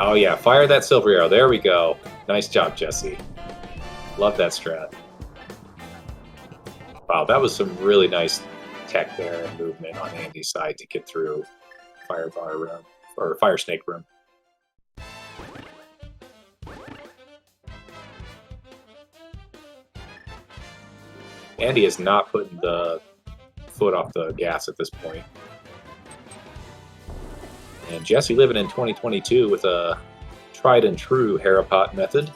Oh yeah, fire that silver arrow. There we go. Nice job, Jesse. Love that strat. Wow, that was some really nice tech there and movement on Andy's side to get through fire bar room, or fire snake room. Andy is not putting the foot off the gas at this point. And Jesse living in 2022 with a tried and true hera pot method.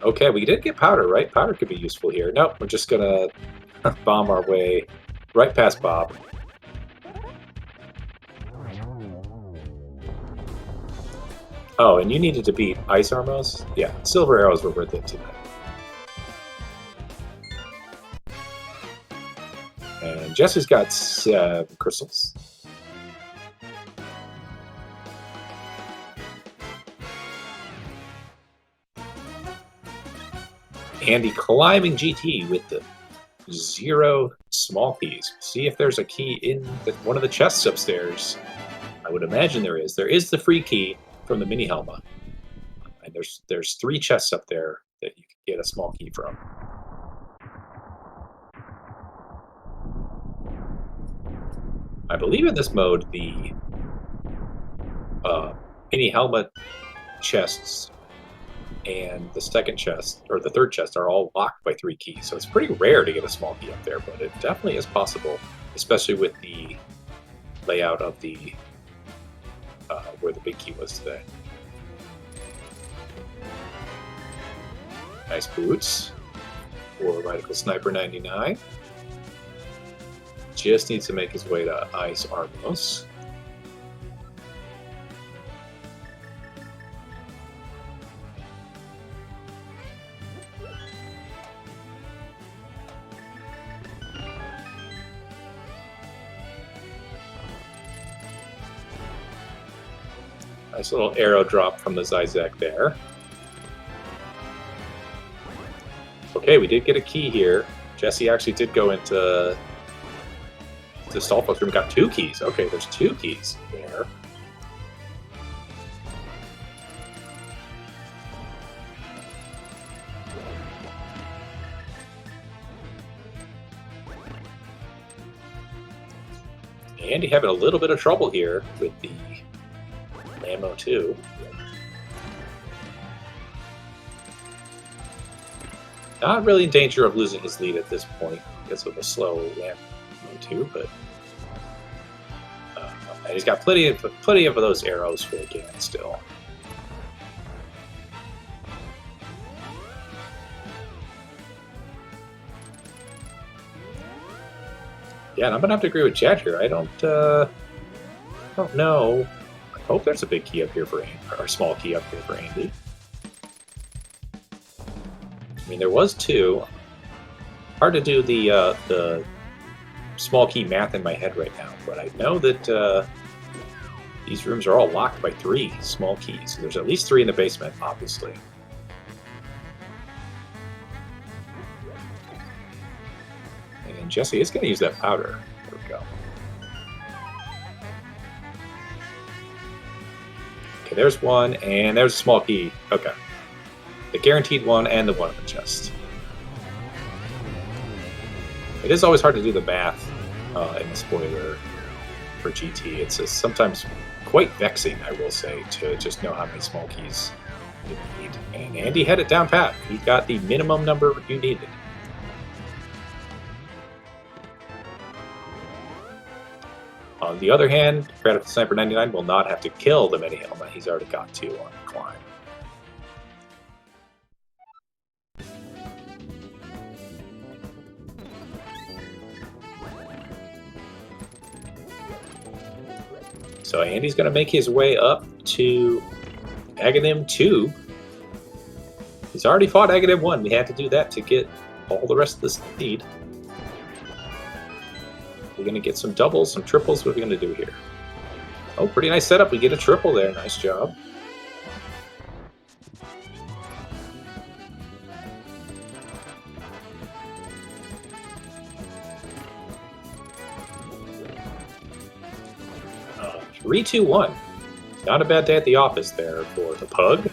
Okay, we did get powder, right? Powder could be useful here. Nope, we're just gonna bomb our way right past Bob. Oh, and you needed to beat ice arrows? Yeah, silver arrows were worth it today. And Jesse's got crystals. Andy climbing GT with the 0 small keys. See if there's a key in one of the chests upstairs. I would imagine there is. There is the free key from the mini helmet. And there's 3 chests up there that you can get a small key from. I believe in this mode the mini helmet chests and the second chest, or the third chest, are all locked by 3 keys. So it's pretty rare to get a small key up there, but it definitely is possible, especially with the layout of the where the big key was today. Nice boots for RadicalSniper99. Just needs to make his way to Ice Armos. Nice little arrow drop from the Zizek there. Okay, we did get a key here. Jesse actually did go into the Stallfolk's room, got 2 keys. Okay, there's 2 keys there. Andy having a little bit of trouble here with the ammo too. Not really in danger of losing his lead at this point because of a slow ammo too, but and he's got plenty of those arrows for Ganon still. Yeah, and I'm gonna have to agree with Chad here. I don't know. I hope there's a big key up here for Andy, or a small key up here for Andy. I mean, there was 2. Hard to do the small key math in my head right now, but I know that these rooms are all locked by 3 small keys. So there's at least 3 in the basement, obviously. And Jesse is going to use that powder. There we go. Okay, there's 1, and there's a small key. Okay. The guaranteed 1 and the 1 in the chest. It is always hard to do the math in the spoiler for GT. It's sometimes quite vexing, I will say, to just know how many small keys you need. And Andy had it down pat. He got the minimum number you needed. On the other hand, RadicalSniper99 will not have to kill the mini helmet. He's already got 2 on the climb. So Andy's going to make his way up to Agahnim 2. He's already fought Agahnim 1. We had to do that to get all the rest of this speed. We're going to get some doubles, some triples. What are we going to do here? Oh, pretty nice setup. We get a triple there. Nice job. 3, 2, 1. Not a bad day at the office there for the Pug.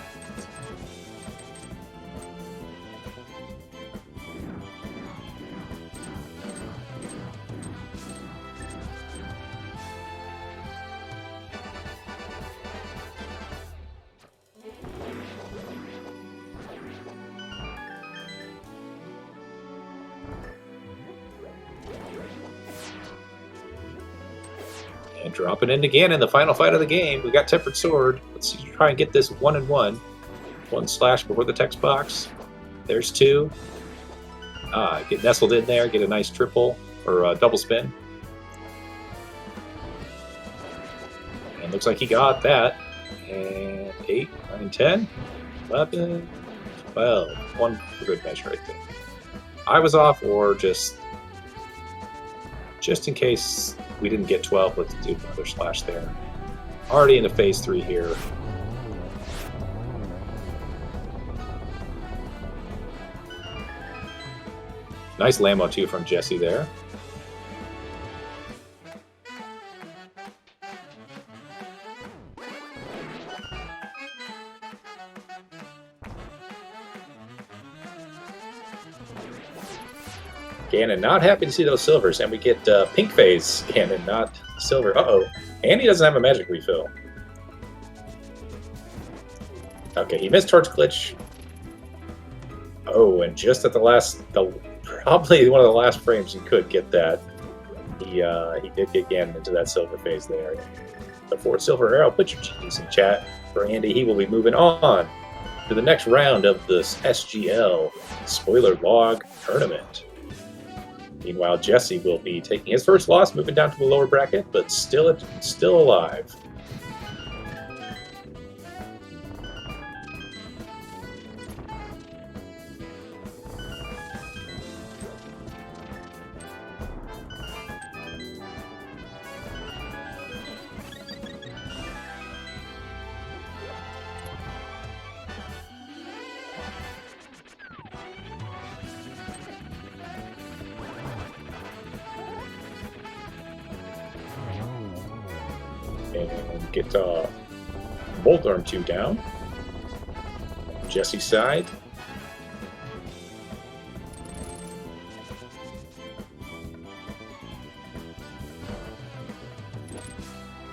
And dropping in again in the final fight of the game. We got Tempered Sword. Let's try and get this 1-1. 1 slash before the text box. There's 2. Get nestled in there. Get a nice triple or double spin. And looks like he got that. And 8, 9, 10, 11, 12. 1 for good measure, I think. I was off, or just in case we didn't get 12, let's do another slash there. Already into phase 3 here. Nice Lambo too from Jesse there. Ganon not happy to see those silvers, and we get pink phase Ganon, not silver. Uh-oh. And he doesn't have a magic refill. Okay, he missed Torch Glitch. Oh, and just at the last, probably one of the last frames he could get that. He did get Ganon into that silver phase there. The 4th silver arrow, put your GGs in chat for Andy. He will be moving on to the next round of this SGL Spoiler Log Tournament. Meanwhile, Jesse will be taking his first loss, moving down to the lower bracket, but still alive. And get Bolt Arm 2 down. Jesse's side.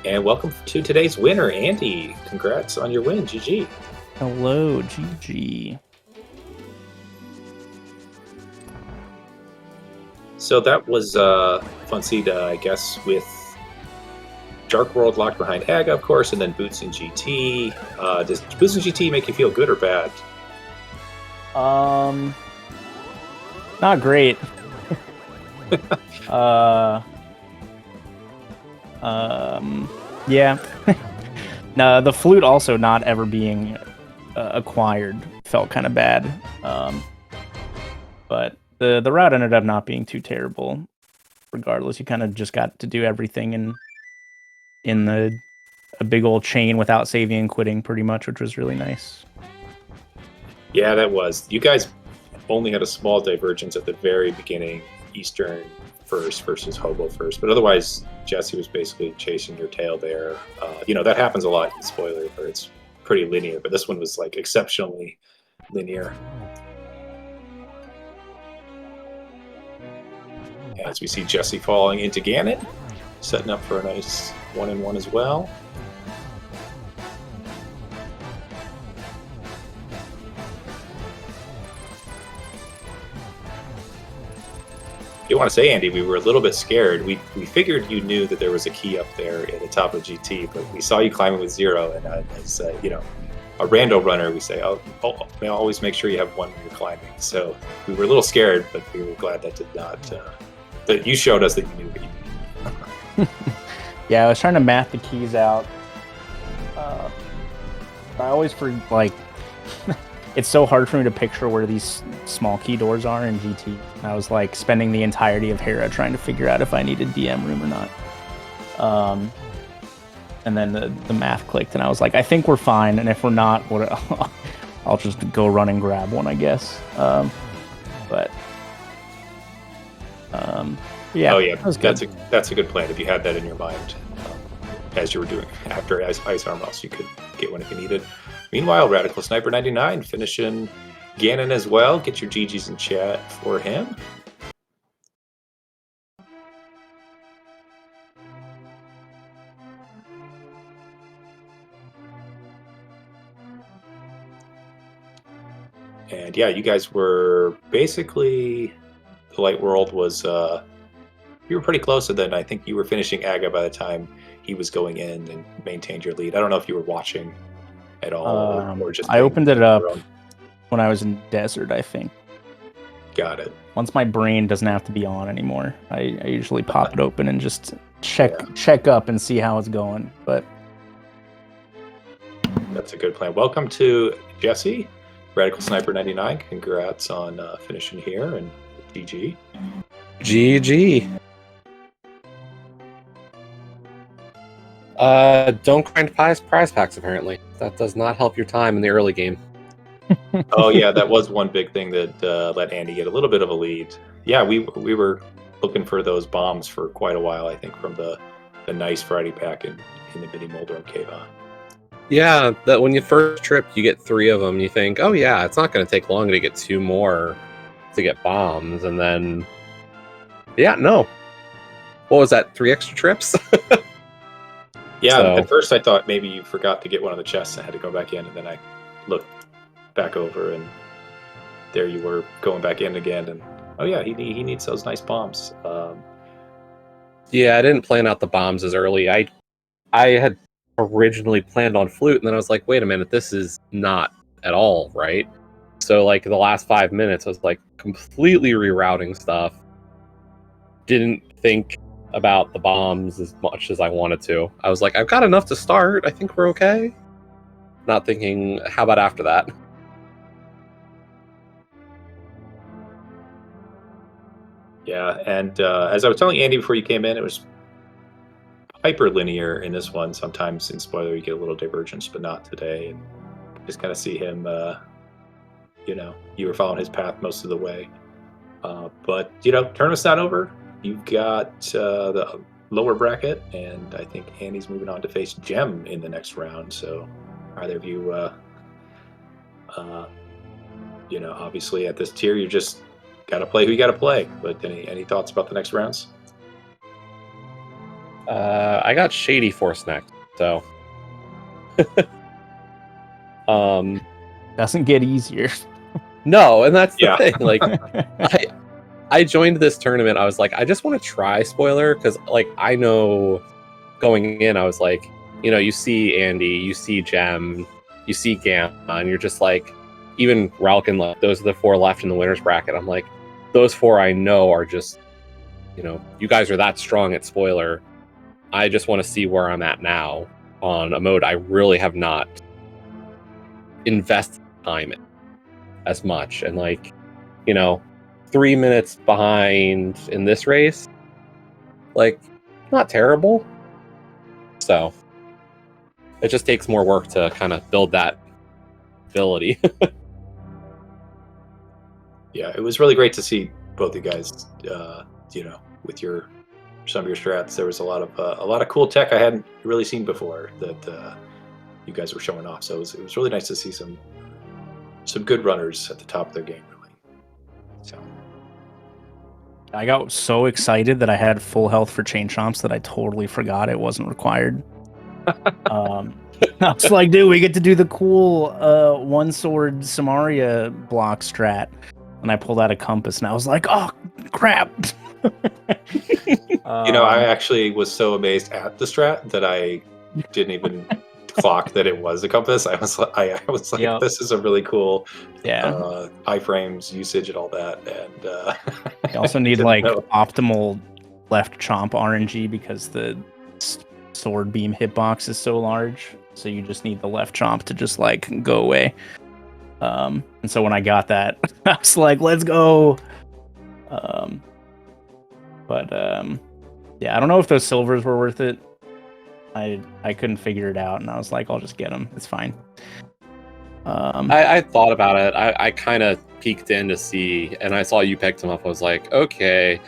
And welcome to today's winner, Andy. Congrats on your win, GG. Hello, GG. So that was fun seed, I guess, with Dark World locked behind Aga, of course, and then Boots and GT. Does Boots and GT make you feel good or bad? Not great. Yeah. No, the flute also not ever being acquired felt kind of bad. But the route ended up not being too terrible. Regardless, you kind of just got to do everything in a big old chain without saving and quitting, pretty much, which was really nice. Yeah, that was. You guys only had a small divergence at the very beginning, Eastern first versus Hobo first, but otherwise Jesse was basically chasing your tail there. That happens a lot in Spoiler, where it's pretty linear, but this one was like exceptionally linear. As we see Jesse falling into Ganon, setting up for a nice 1-1 as well. You want to say, Andy, we were a little bit scared. We figured you knew that there was a key up there at the top of GT, but we saw you climbing with 0, and as a rando runner, we say, always make sure you have 1 when you're climbing. So we were a little scared, but we were glad that did not. That you showed us that you knew what you knew. Yeah, I was trying to math the keys out. I always it's so hard for me to picture where these small key doors are in GT. I was like spending the entirety of Hera trying to figure out if I needed DM room or not. And then the math clicked, and I was like, I think we're fine. And if we're not, I'll just go run and grab one, I guess. Yeah, that was good. That's a good plan if you had that in your mind. as you were doing after Ice Arm Mouse, you could get one if you needed. Meanwhile, RadicalSniper99 finishing Ganon as well. Get your GGs in chat for him. And yeah, you guys were basically, the Light World was, you were pretty close, and then I think you were finishing Aga by the time he was going in and maintained your lead. I don't know if you were watching at all or just. I opened it up when I was in desert, I think. Got it. Once my brain doesn't have to be on anymore, I usually pop it open and just check up and see how it's going. But that's a good plan. Welcome to Jesse, RadicalSniper99. Congrats on finishing here, and GG. GG. Don't grind prize packs, apparently. That does not help your time in the early game. Oh yeah, that was one big thing that let Andy get a little bit of a lead. Yeah, we were looking for those bombs for quite a while, I think, from the nice Friday pack in the mini Moldorm Cave. Yeah, that when you first trip, you get 3 of them. You think, oh yeah, it's not going to take long to get 2 more to get bombs, and then yeah, no. What was that? 3 extra trips? Yeah, so, at first I thought maybe you forgot to get one of the chests and had to go back in, and then I looked back over, and there you were going back in again, and oh yeah, he needs those nice bombs. yeah, I didn't plan out the bombs as early. I had originally planned on flute, and then I was like, wait a minute, this is not at all right. So like the last 5 minutes I was like completely rerouting stuff. Didn't think about the bombs as much as I wanted to. I was like, I've got enough to start. I think we're okay. Not thinking, how about after that? Yeah, and as I was telling Andy before you came in, it was hyperlinear in this one. Sometimes in spoiler you get a little divergence, but not today. And just kind of see him, you know, you were following his path most of the way. But, you know, tournament's not over. You've got the lower bracket, and I think Andy's moving on to face Gem in the next round. So either of you, you know, obviously at this tier, you just got to play who you got to play. But any thoughts about the next rounds? I got Shady Force next, so doesn't get easier. No, and that's the thing. Like, I joined this tournament. I was like, I just want to try spoiler because, like, I know going in, I was like, you know, you see Andy, you see Gem, you see Ganon, you're just like, even Ralkin, like, those are the 4 left in the winners bracket. I'm like, those 4 I know are just, you know, you guys are that strong at spoiler. I just want to see where I'm at now on a mode I really have not invested time in as much. And, like, you know, 3 minutes behind in this race, like, not terrible. So it just takes more work to kind of build that ability. Yeah, it was really great to see both you guys, you know, with some of your strats. There was a lot of cool tech I hadn't really seen before that you guys were showing off. So it was really nice to see some good runners at the top of their game, really. So I got so excited that I had full health for chain chomps that I totally forgot it wasn't required. I was like, dude, we get to do the cool one sword Samaria block strat. And I pulled out a compass and I was like, oh crap. You know, I actually was so amazed at the strat that I didn't even clock that it was a compass. I was like, yep. This is a really cool iframes usage and all that. And you also need like optimal left chomp RNG because the sword beam hitbox is so large. So you just need the left chomp to just like go away. And so when I got that, I was like, let's go. Yeah, I don't know if those silvers were worth it. I couldn't figure it out, and I was like, I'll just get them. It's fine. I thought about it. I kind of peeked in to see, and I saw you picked them up. I was like, okay,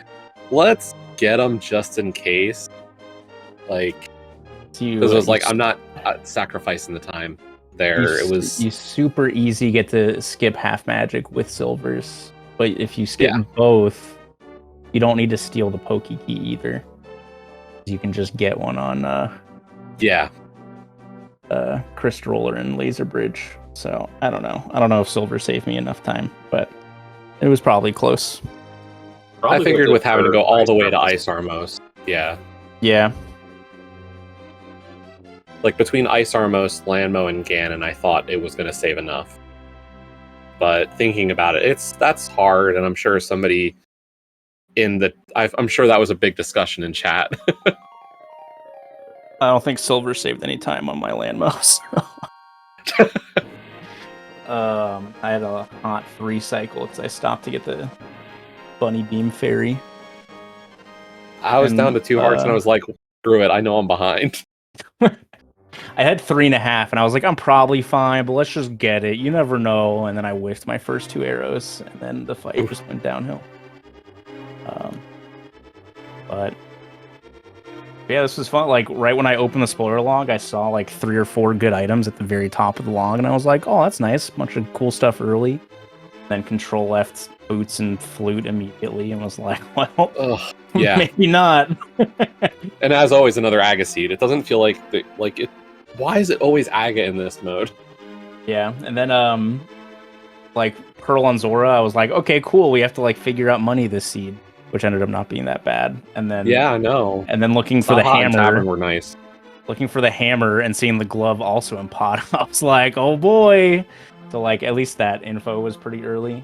let's get them just in case. Like, Because it was like, I'm not sacrificing the time there. It was you super easy get to skip half magic with silvers, but if you skip both, you don't need to steal the pokey key either. You can just get one on Crystal Roller and Laser Bridge. So I don't know if silver saved me enough time, but it was probably close. I figured with having to go all the way to Ice Armos. Yeah. Like between Ice Armos, Landmo, and Ganon, I thought it was going to save enough. But thinking about it, that's hard, and I'm sure somebody I'm sure that was a big discussion in chat. I don't think silver saved any time on my Landmo. I had a hot 3 cycle because I stopped to get the Bunny Beam Fairy. I was down to 2 hearts, and I was like, screw it, I know I'm behind. I had 3.5, and I was like, I'm probably fine, but let's just get it. You never know. And then I whiffed my first 2 arrows, and then the fight just went downhill. But yeah, this was fun. Like right when I opened the spoiler log, I saw like 3 or 4 good items at the very top of the log, and I was like, oh, that's nice. Bunch of cool stuff early. Then control left boots and flute immediately, and was like, well, maybe not. And as always, another Aga seed. It doesn't feel like it. Why is it always Aga in this mode? Yeah, and then like Pearl on Zora, I was like, okay, cool. We have to like figure out money this seed, which ended up not being that bad. And then I know. And then looking for the hammer, were nice. Looking for the hammer and seeing the glove also in pot, I was like, oh boy. So like at least that info was pretty early.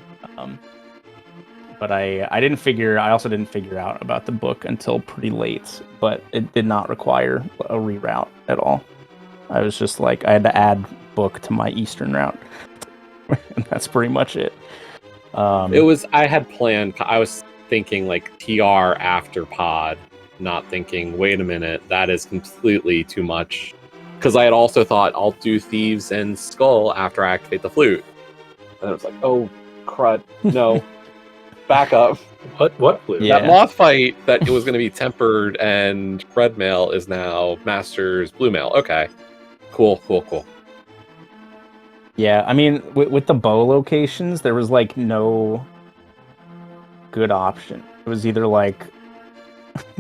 But I also didn't figure out about the book until pretty late, but it did not require a reroute at all. I was just like, I had to add book to my Eastern route. And that's pretty much it. I had planned, I was thinking like TR after pod, not thinking, wait a minute, that is completely too much. Because I had also thought I'll do Thieves and Skull after I activate the flute. And I was like, oh, crud, no. Back up. What flute? Yeah. That moth fight that it was going to be tempered and red mail is now Master's blue mail. Okay. Cool. Yeah, I mean, with the bow locations, there was like no good option. It was either like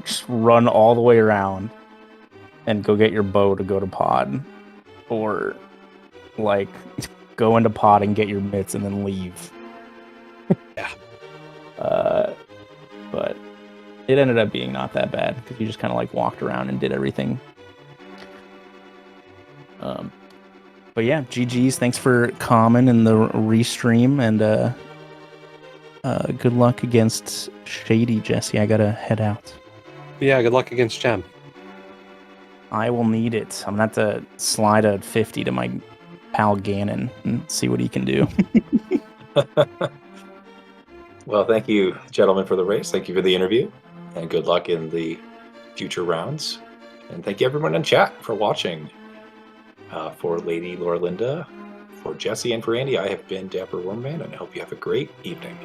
just run all the way around and go get your bow to go to pod, or like go into pod and get your mitts and then leave. Yeah. But it ended up being not that bad because you just kind of like walked around and did everything. But yeah, GG's. Thanks for Common and the restream, and good luck against Shady, Jesse. I gotta head out. Yeah, good luck against Gem. I will need it. I'm gonna have to slide a 50 to my pal Ganon and see what he can do. Well, thank you, gentlemen, for the race. Thank you for the interview, and good luck in the future rounds. And thank you, everyone in chat, for watching. For Lady Laura Linda, for Jesse, and for Andy, I have been Dapper Wormman, and I hope you have a great evening.